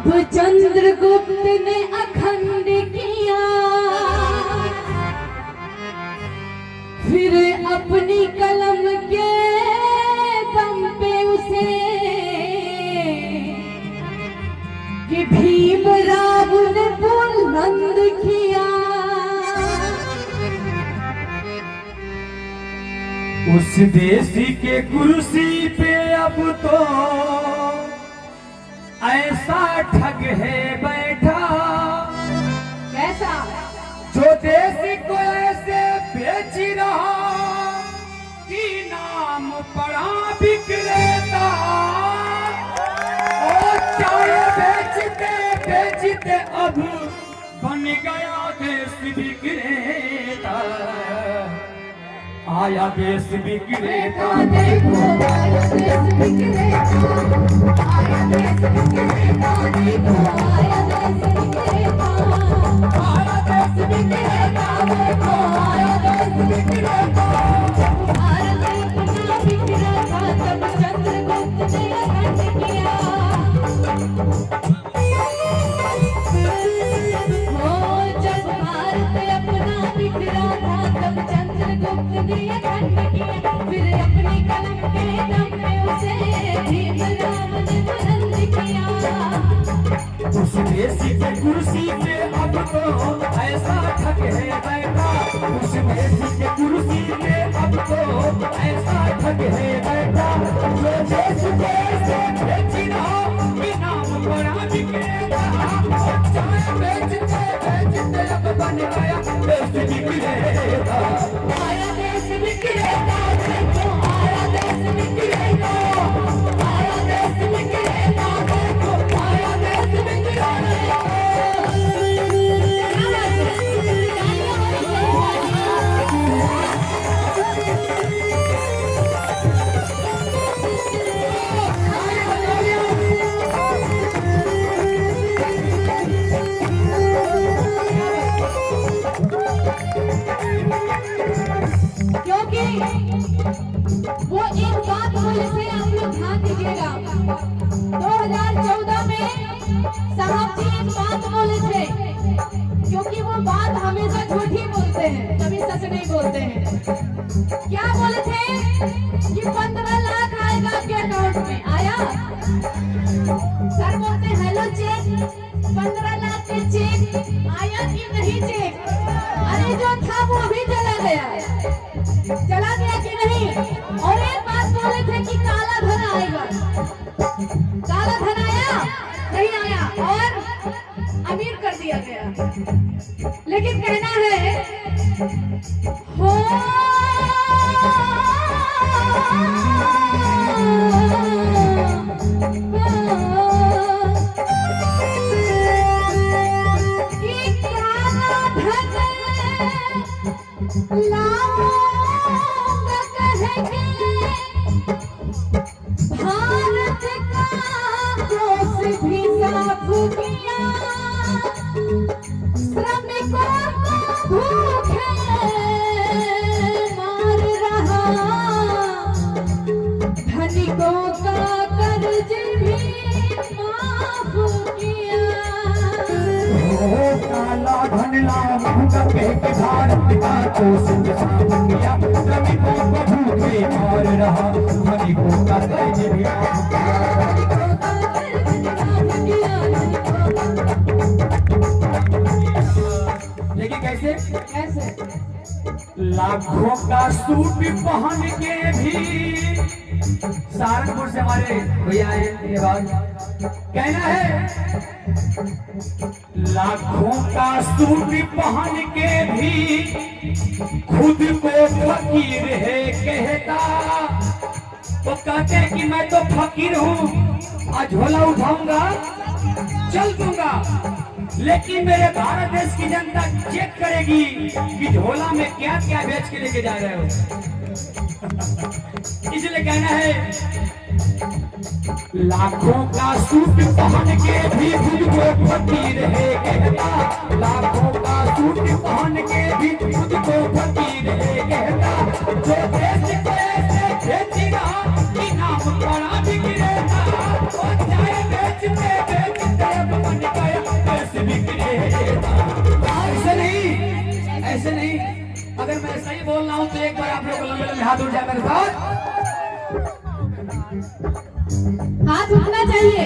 अब चंद्रगुप्त ने अखंड किया, फिर अपनी कलम के दम पे उसे कि भीमराव ने बुलंद किया। उस देसी के कुर्सी पे अब तो ऐसा ठग है बैठा, कैसा? जो देसी को ऐसे बेच रहा कि नाम पड़ा विक्रेता। और चाय बेचते बेचते अब बन गया देश विक्रेता। आया देश विक्रेता, देखो आया देश विक्रेता, आया देश विक्रेता, देखो आया देश विक्रेता, आया देश विक्रेता, देखो आया देश विक्रेता। भारत इतना बिखरा था तब चंद्रगुप्त ने अखंड किया। हो जब भारत अपना बिखरा था तब चंद्रगुप्त ने अखंड किया, फिर अपनी कलम के दम पे उसे भीमराव ने बुलंद किया। उस देसी के कुर्सी पे अब तो ऐसा ठग है बैठा। उस देसी के कुर्सी पे अब तो ऐसा ठग है बैठा। जो देश को ऐसे बेच रहा कि नाम बड़ा विक्रेता। चाय बेचते बेचते अब बन गया देश विक्रेता। आया देश विक्रेता, देखो आया देश विक्रेता, आया देश विक्रेता, देखो आया देश विक्रेता। क्योंकि वो एक बात बोले थे, आप लोग ध्यान दीजिएगा। 2014 में साहब जी एक बात बोले थे, क्योंकि वो बात हमेशा झूठी बोलते हैं, कभी सच नहीं बोलते हैं। क्या बोले थे कि 15 लाख आएगा आपके अकाउंट में। आया? सर बोलते हेलो चेक, 15 लाख के चेक आया कि नहीं चेक? अरे जो था वो भी चला गया कि नहीं? और एक बात बोले थे कि काला धन आएगा, काला धन आया नहीं आया, और अमीर कर दिया गया। लेकिन कहना है हो कि काला धन लाऊंगा कहेंगे, भारत का दोष भी साफ किया, श्रमिकों को भूखे मार रहा, धनिकों का कर्ज भी माफ किया। काला धन लाऊंगा कह के भारत का दोष भी साफ किया, श्रमिकों को भूखे मार रहा, धनिकों का कर्ज भी माफ किया। लेकिन कैसे? लाखों का सूट पहन के भी, सहारनपुर से हमारे भैया आए ये बात कहना है, लाखों का सूट पहन के भी खुद को फकीर है कहता। तो कहते हैं कि मैं तो फकीर हूँ, आज झोला उठाऊंगा चल दूंगा, लेकिन मेरे भारत देश की जनता चेक करेगी कि झोला में क्या क्या बेच के लेके जा रहे हो। इसलिए कहना है, लाखों का सूट पहन के भी खुद को फकीर है कहता, लाखों का सूट पहन के भी खुद को फकीर है कहता, जो देश को ऐसे बेच रहा कि नाम बड़ा बिगड़ेगा, और चाय बेचते बेचते में हाथ उठ जाए मेरे साथ। हाथ उठना चाहिए।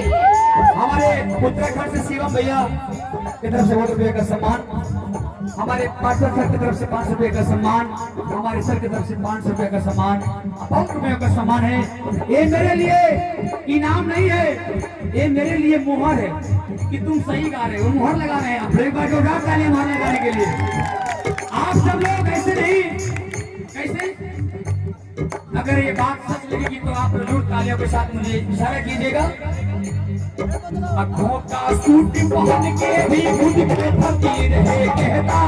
हमारे उत्तराखंड से शिवम भैया की तरफ से 100 रुपये का सम्मान, हमारे पार्षद सर की तरफ से 500 रुपये का सम्मान, हमारे सर की तरफ से 500 रुपये का सम्मान, 5 रुपयों का सम्मान है। ये मेरे लिए इनाम नहीं है, ये मेरे लिए मुहर है कि तुम सही गा रहे हो, मुहर लगा रहे हैं आप। एक बार जोरदार तालियां मारने गाने के लिए। आप सब लोग ऐसे नहीं, कैसे? अगर ये बात सच लगेगी तो आप जरूर तालियों के साथ मुझे इशारा कीजिएगा। आँखों का सूट पहन के भी खुद पे फकीर है कहता,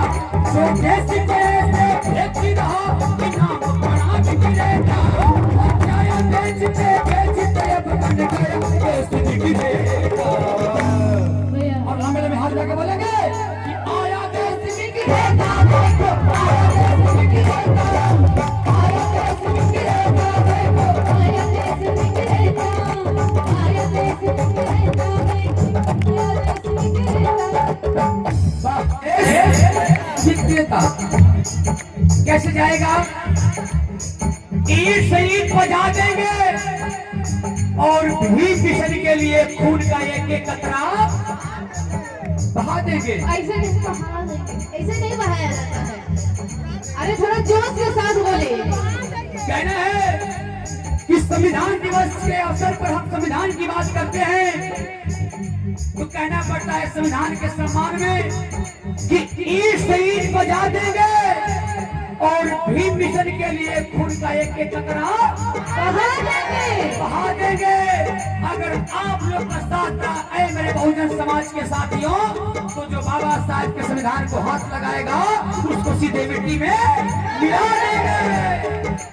सो कैसे कैसे देखती रहा कि नाम बड़ा बिगड़ेगा। क्या बेचते बेचते अब बन गया कैसे बिगड़ेगा। और हमें हाथ लगा बोलेंगे कि आया देश बिगड़ेगा, देखो आया देश बिगड़ेगा, आया देश बिगड़ेगा, देखो आया देश बिगड़ेगा, आया देश बिगड़ेगा, विक्रेता कैसे जाएगा? ईट से ईट बजा देंगे और भीख किशन के लिए खून का एक एक कतरा बहा देंगे। ऐसे कैसे बहा देंगे? ऐसे नहीं बहाया जाता है। अरे थोड़ा जोश के साथ बोले। कहना है कि संविधान दिवस के अवसर पर हम संविधान की बात करते हैं तो कहना पड़ता है संविधान के सम्मान में कि ईट से ईट बजा देंगे और भीम मिशन के लिए खून का एक एक कतरा बहा देंगे। अगर आप लोग का साथ था ऐ मेरे बहुजन समाज के साथियों, तो जो बाबा साहब के संविधान को हाथ लगाएगा उसको सीधे मिट्टी में मिला देंगे।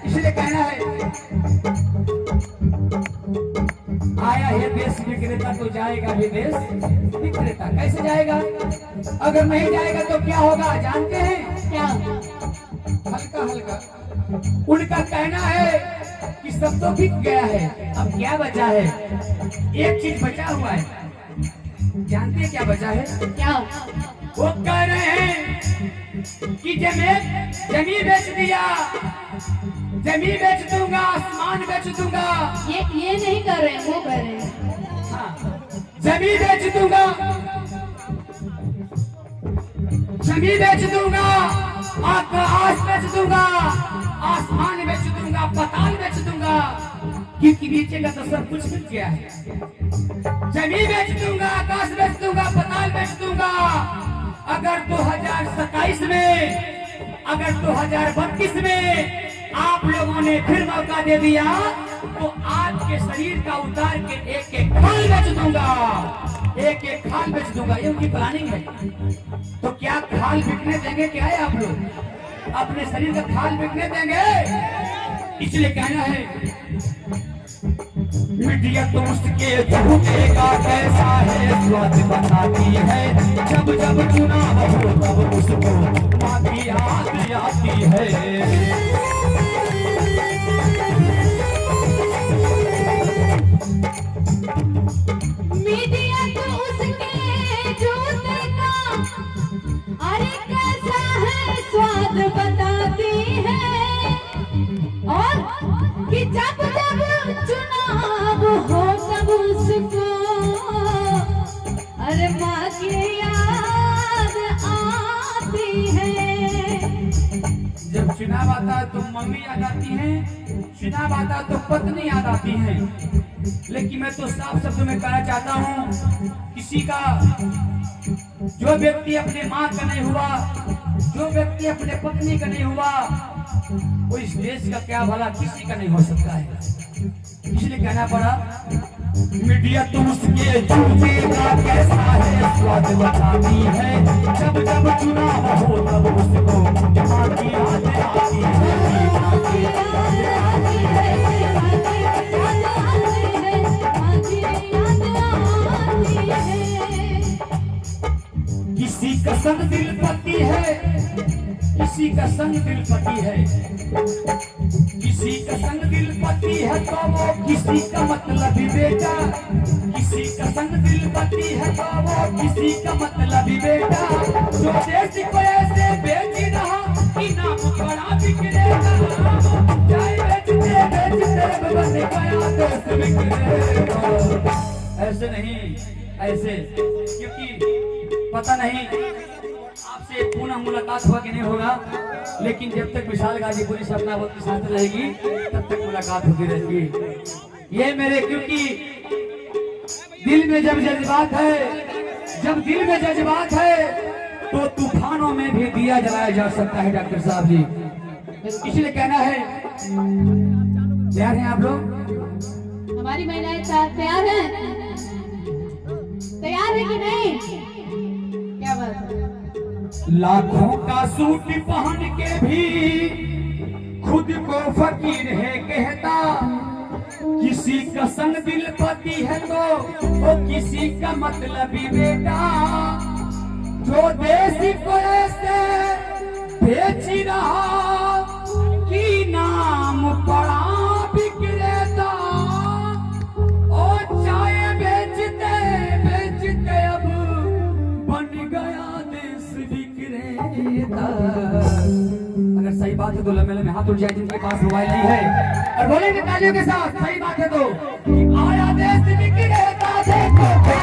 इसलिए कहना है आया है देश विक्रेता तो जाएगा भी देश विक्रेता। कैसे जाएगा? अगर नहीं जाएगा तो क्या होगा जानते हैं? क्या? हल्का हल्का उनका कहना है कि सब तो बिक गया है, अब क्या बचा है? एक चीज बचा हुआ है। जानते हैं क्या बचा है? क्या? वो कह रहे हैं कि जमीन बेच दिया, जमीन बेच दूंगा, आसमान बेच दूंगा। ये नहीं कर रहे हैं, वो कर रहे हैं। हाँ, जमीन बेच दूंगा, जमीन बेच दूंगा, आकाश बेच दूंगा, आसमान बेच दूंगा, पताल बेच दूंगा, क्योंकि नीचे का तो सब कुछ बिक गया है। जमीन बेच दूंगा, आकाश बेच दूंगा, पताल बेच दूंगा। अगर 2027 में, अगर 2032 में आप लोगों ने फिर मौका दे दिया तो आपके शरीर का उतार के एक एक खाल बेच दूंगा, एक एक खाल बेच दूंगा। ये उनकी प्लानिंग है। तो क्या खाल बिकने देंगे? क्या है आप लोग अपने शरीर का खाल बिकने देंगे? इसलिए कहना है मीडिया तो उसके झूठे का कैसा है स्वाद बताती है, जब जब चुनाव हो तब उसको माँ की याद आती है। मीडिया तो उसके झूठे का अरे कैसा है स्वाद बताती है, और कि जब जब चुनाव हो तब उसको अरे माँ की याद आती है। जब चुनाव आता है तो मम्मी याद आती है, चुनाव आता है तो पत्नी याद आती है। लेकिन मैं तो साफ शब्दों में कहना चाहता हूँ, किसी का जो व्यक्ति अपने माँ का नहीं हुआ, जो व्यक्ति अपने पत्नी का नहीं हुआ, वो इस देश का क्या भला किसी का नहीं हो सकता है। इसलिए कहना पड़ा मीडिया तो उसके झूठे का कैसा है स्वाद बताती है, जब जब चुनाव हो तब उसको माँ की याद आती है। किसी का संग दिल पति है, किसी का संग दिल पति है, किसी का संग दिल पति है तो वो किसी का मतलबी बेटा, किसी का संग दिल पति है तो वो किसी का मतलबी बेटा। जो देश को ऐसे बेच रहा कि नाम बड़ा बिगड़ेगा। ऐसे, क्योंकि पता नहीं आपसे पुनः मुलाकात हुआ कि नहीं होगा, लेकिन जब तक विशाल गाजीपुरी से अपना वक्त साथ रहेगी तब तक मुलाकात होती रहेगी। ये मेरे, क्योंकि दिल में जब जज्बात है, जब दिल में जज्बात है तो तूफानों में भी दिया जलाया जा सकता है डॉक्टर साहब जी। इसलिए कहना है, तैयार हैं आप लोग? हमारी महिलाएं तैयार हैं? तैयार है कि नहीं? क्या बात है? लाखों का सूट पहन के भी खुद को फकीर है कहता, किसी का संग दिल पति है तो वो किसी का मतलबी बेटा, जो देश को ऐसे बेच रहा कि नाम पड़ा विक्रेता, और चाय बेचते बेचते अब बन गया देश विक्रेता। अगर सही बात है तो लम्बे लम्बे हाथ उठ जाए जिनके पास मोबाइल नहीं है, और बोलेंगे तालियों के साथ, सही बात है तो, आया देश विक्रेता देखो।